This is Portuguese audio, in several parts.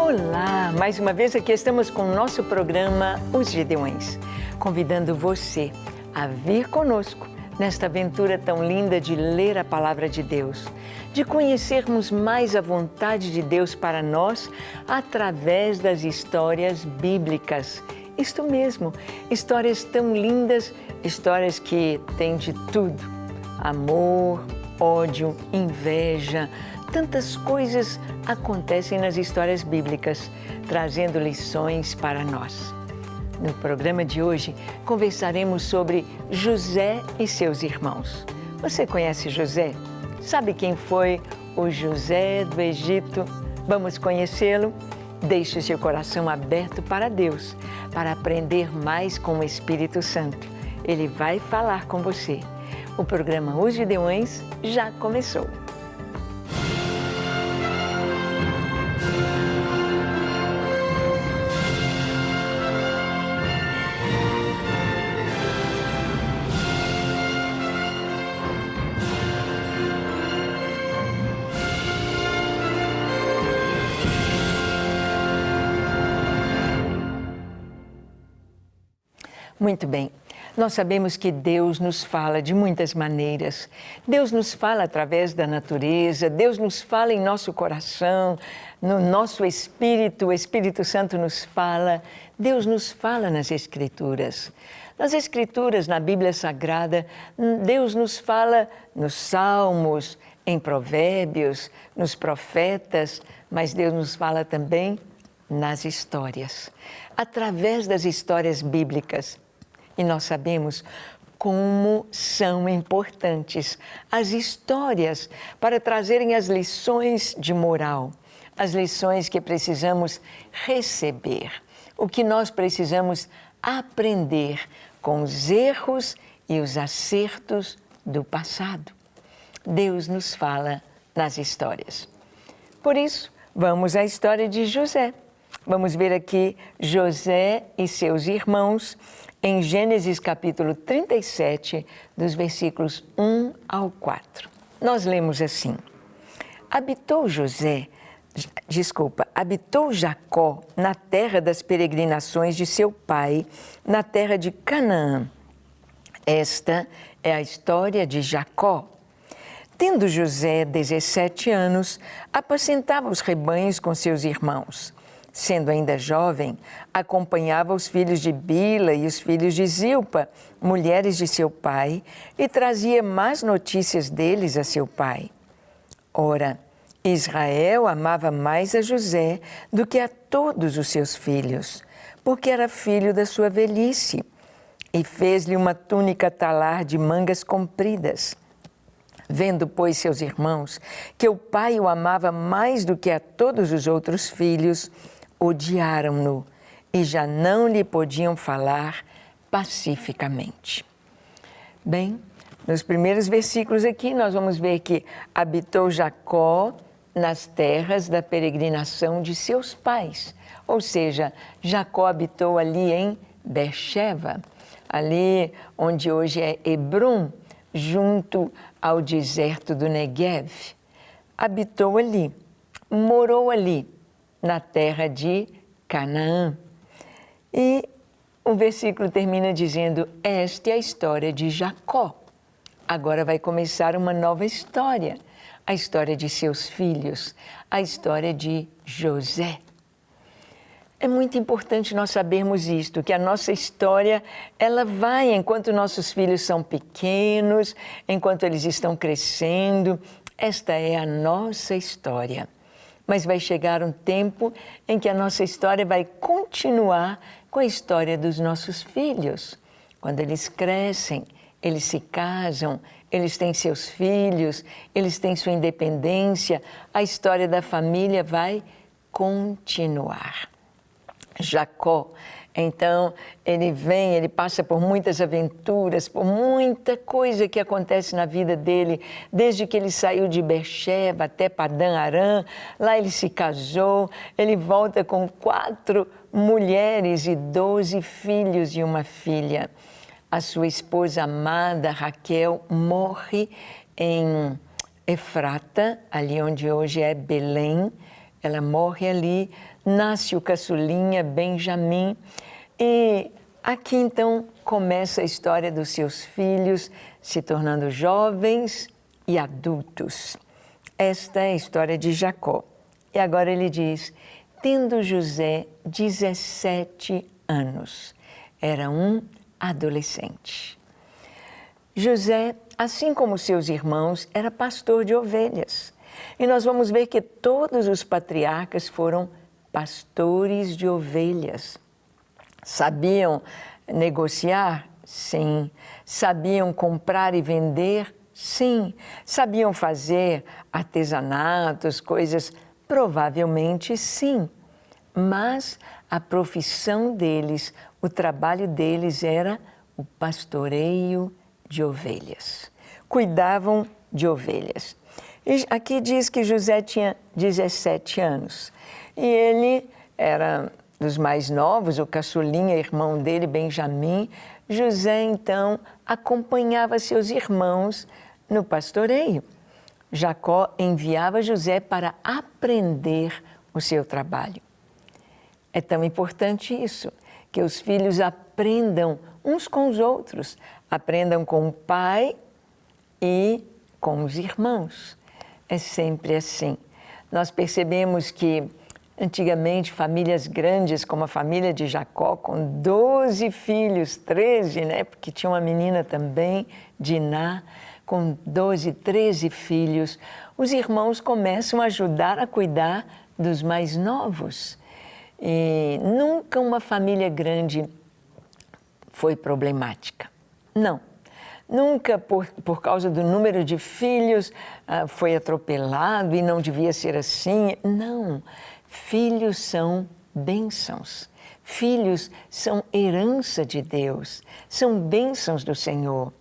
Olá! Mais uma vez aqui estamos com o nosso programa Os Gideões, convidando você a vir conosco nesta aventura tão linda de ler a Palavra de Deus, de conhecermos mais a vontade de Deus para nós através das histórias bíblicas. Isto mesmo, histórias tão lindas, histórias que têm de tudo: amor, ódio, inveja. Tantas coisas acontecem nas histórias bíblicas, trazendo lições para nós. No programa de hoje, conversaremos sobre José e seus irmãos. Você conhece José? Sabe quem foi o José do Egito? Vamos conhecê-lo? Deixe seu coração aberto para Deus, para aprender mais com o Espírito Santo. Ele vai falar com você. O programa Os Gideões já começou. Muito bem, nós sabemos que Deus nos fala de muitas maneiras. Deus nos fala através da natureza, Deus nos fala em nosso coração, no nosso espírito, o Espírito Santo nos fala, Deus nos fala nas Escrituras. Nas Escrituras, na Bíblia Sagrada, Deus nos fala nos Salmos, em Provérbios, nos profetas, mas Deus nos fala também nas histórias, através das histórias bíblicas. E nós sabemos como são importantes as histórias para trazerem as lições de moral, as lições que precisamos receber, o que nós precisamos aprender com os erros e os acertos do passado. Deus nos fala nas histórias. Por isso, vamos à história de José. Vamos ver aqui José e seus irmãos em Gênesis capítulo 37, dos versículos 1 ao 4. Nós lemos assim: Habitou Jacó na terra das peregrinações de seu pai, na terra de Canaã. Esta é a história de Jacó. Tendo José 17 anos, apacentava os rebanhos com seus irmãos. Sendo ainda jovem, acompanhava os filhos de Bila e os filhos de Zilpa, mulheres de seu pai, e trazia más notícias deles a seu pai. Ora, Israel amava mais a José do que a todos os seus filhos, porque era filho da sua velhice, e fez-lhe uma túnica talar de mangas compridas. Vendo, pois, seus irmãos, que o pai o amava mais do que a todos os outros filhos, odiaram-no e já não lhe podiam falar pacificamente. Bem, nos primeiros versículos aqui nós vamos ver que habitou Jacó nas terras da peregrinação de seus pais. Ou seja, Jacó habitou ali em Beer-sheva, ali onde hoje é Hebrom, junto ao deserto do Negev. Habitou ali, morou ali, na terra de Canaã. E o versículo termina dizendo: esta é a história de Jacó. Agora vai começar uma nova história, a história de seus filhos, a história de José. É muito importante nós sabermos isto, que a nossa história, ela vai enquanto nossos filhos são pequenos, enquanto eles estão crescendo. Esta é a nossa história. Mas vai chegar um tempo em que a nossa história vai continuar com a história dos nossos filhos. Quando eles crescem, eles se casam, eles têm seus filhos, eles têm sua independência, a história da família vai continuar. Jacó, então, ele passa por muitas aventuras, por muita coisa que acontece na vida dele, desde que ele saiu de Beer-sheva até Padã-Arã, lá ele se casou, ele volta com 4 mulheres e 12 filhos e uma filha. A sua esposa amada, Raquel, morre em Efrata, ali onde hoje é Belém, ela morre ali, nasce o caçulinha Benjamim, e aqui então começa a história dos seus filhos se tornando jovens e adultos. Esta é a história de Jacó. E agora ele diz: tendo José 17 anos, era um adolescente. José, assim como seus irmãos, era pastor de ovelhas. E nós vamos ver que todos os patriarcas foram pastores de ovelhas. Sabiam negociar? Sim. Sabiam comprar e vender? Sim. Sabiam fazer artesanatos, coisas? Provavelmente sim. Mas a profissão deles, o trabalho deles era o pastoreio de ovelhas. Cuidavam de ovelhas. E aqui diz que José tinha 17 anos. E ele era dos mais novos, o caçulinha, irmão dele, Benjamim. José, então, acompanhava seus irmãos no pastoreio. Jacó enviava José para aprender o seu trabalho. É tão importante isso, que os filhos aprendam uns com os outros, aprendam com o pai e com os irmãos. É sempre assim. Nós percebemos que, antigamente, famílias grandes, como a família de Jacó, com 12 filhos, 13, né? Porque tinha uma menina também, Diná, com 12, 13 filhos, os irmãos começam a ajudar a cuidar dos mais novos. E nunca uma família grande foi problemática. Não. Nunca, por causa do número de filhos, foi atropelado e não devia ser assim. Não. Filhos são bênçãos. Filhos são herança de Deus. São bênçãos do Senhor.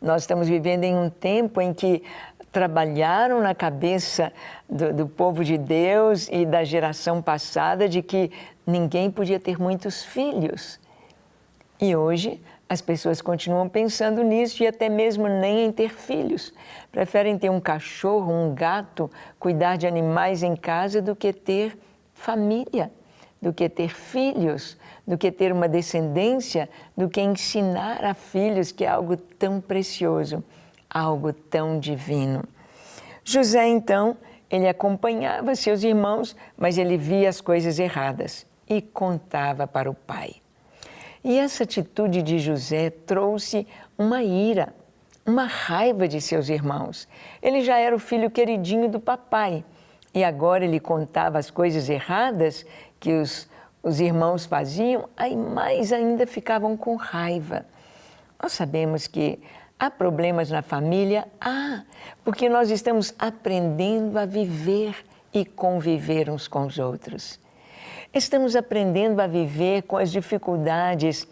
Nós estamos vivendo em um tempo em que trabalharam na cabeça do povo de Deus e da geração passada de que ninguém podia ter muitos filhos. E hoje as pessoas continuam pensando nisso e até mesmo nem em ter filhos. Preferem ter um cachorro, um gato, cuidar de animais em casa do que ter família, do que ter filhos, do que ter uma descendência, do que ensinar a filhos, que é algo tão precioso, algo tão divino. José, então, ele acompanhava seus irmãos, mas ele via as coisas erradas e contava para o pai. E essa atitude de José trouxe uma ira, uma raiva de seus irmãos. Ele já era o filho queridinho do papai e agora ele contava as coisas erradas que os irmãos faziam, aí mais ainda ficavam com raiva. Nós sabemos que há problemas na família? Porque nós estamos aprendendo a viver e conviver uns com os outros. Estamos aprendendo a viver com as dificuldades,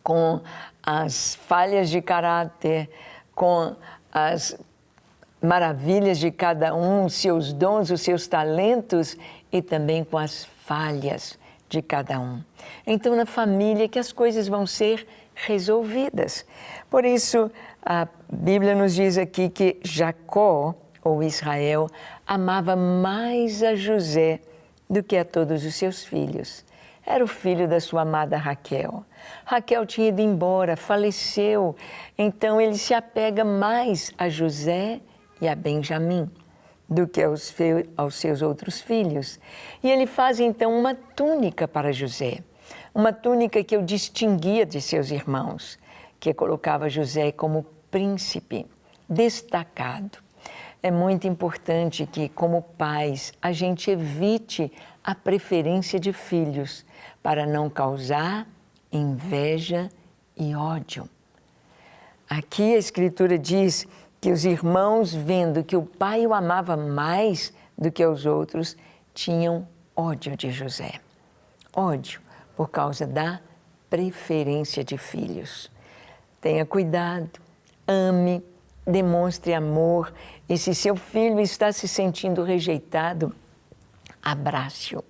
com as falhas de caráter, com as maravilhas de cada um, os seus dons, os seus talentos e também com as falhas de cada um. Então, na família que as coisas vão ser resolvidas. Por isso, a Bíblia nos diz aqui que Jacó, ou Israel, amava mais a José do que a todos os seus filhos. Era o filho da sua amada Raquel. Raquel tinha ido embora, faleceu, então ele se apega mais a José e a Benjamim do que aos seus outros filhos. E ele faz então uma túnica para José, uma túnica que o distinguia de seus irmãos, que colocava José como príncipe, destacado. É muito importante que, como pais, a gente evite a preferência de filhos para não causar inveja e ódio. Aqui a Escritura diz que os irmãos, vendo que o pai o amava mais do que os outros, tinham ódio de José. Ódio por causa da preferência de filhos. Tenha cuidado, ame, demonstre amor e se seu filho está se sentindo rejeitado, abrace-o.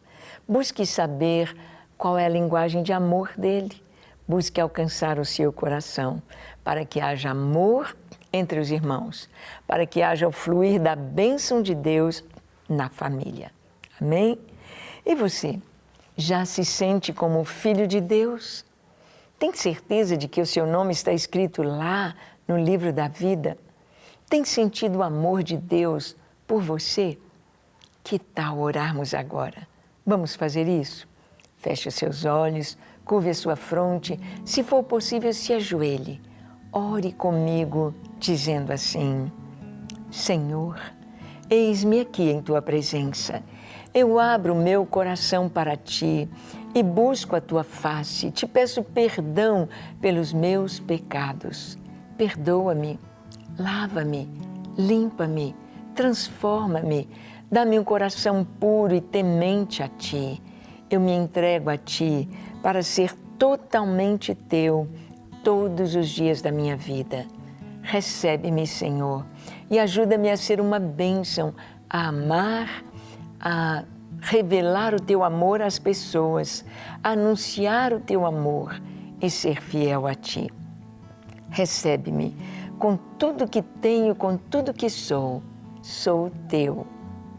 Busque saber qual é a linguagem de amor dele. Busque alcançar o seu coração para que haja amor entre os irmãos, para que haja o fluir da bênção de Deus na família. Amém? E você, já se sente como filho de Deus? Tem certeza de que o seu nome está escrito lá no livro da vida? Tem sentido o amor de Deus por você? Que tal orarmos agora? Vamos fazer isso? Feche os seus olhos, curve a sua fronte, se for possível, se ajoelhe. Ore comigo, dizendo assim: Senhor, eis-me aqui em Tua presença. Eu abro o meu coração para Ti e busco a Tua face. Te peço perdão pelos meus pecados. Perdoa-me, lava-me, limpa-me, transforma-me. Dá-me um coração puro e temente a Ti. Eu me entrego a Ti para ser totalmente Teu todos os dias da minha vida. Recebe-me, Senhor, e ajuda-me a ser uma bênção, a amar, a revelar o Teu amor às pessoas, a anunciar o Teu amor e ser fiel a Ti. Recebe-me com tudo que tenho, com tudo que sou Teu,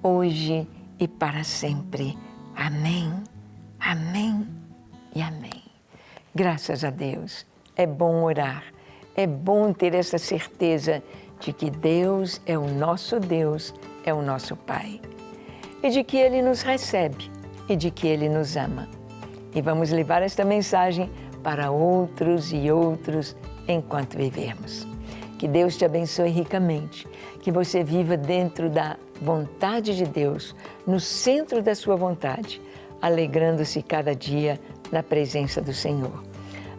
hoje e para sempre. Amém, amém e amém. Graças a Deus. É bom orar, é bom ter essa certeza de que Deus é o nosso Deus, é o nosso Pai. E de que Ele nos recebe e de que Ele nos ama. E vamos levar esta mensagem para outros e outros enquanto vivermos. Que Deus te abençoe ricamente, que você viva dentro da vontade de Deus, no centro da sua vontade, alegrando-se cada dia na presença do Senhor.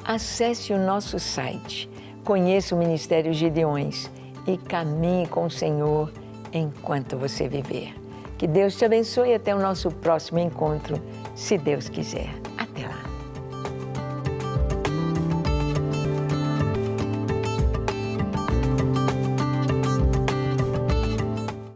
Acesse o nosso site, conheça o Ministério Gideões e caminhe com o Senhor enquanto você viver. Que Deus te abençoe e até o nosso próximo encontro, se Deus quiser. Até lá!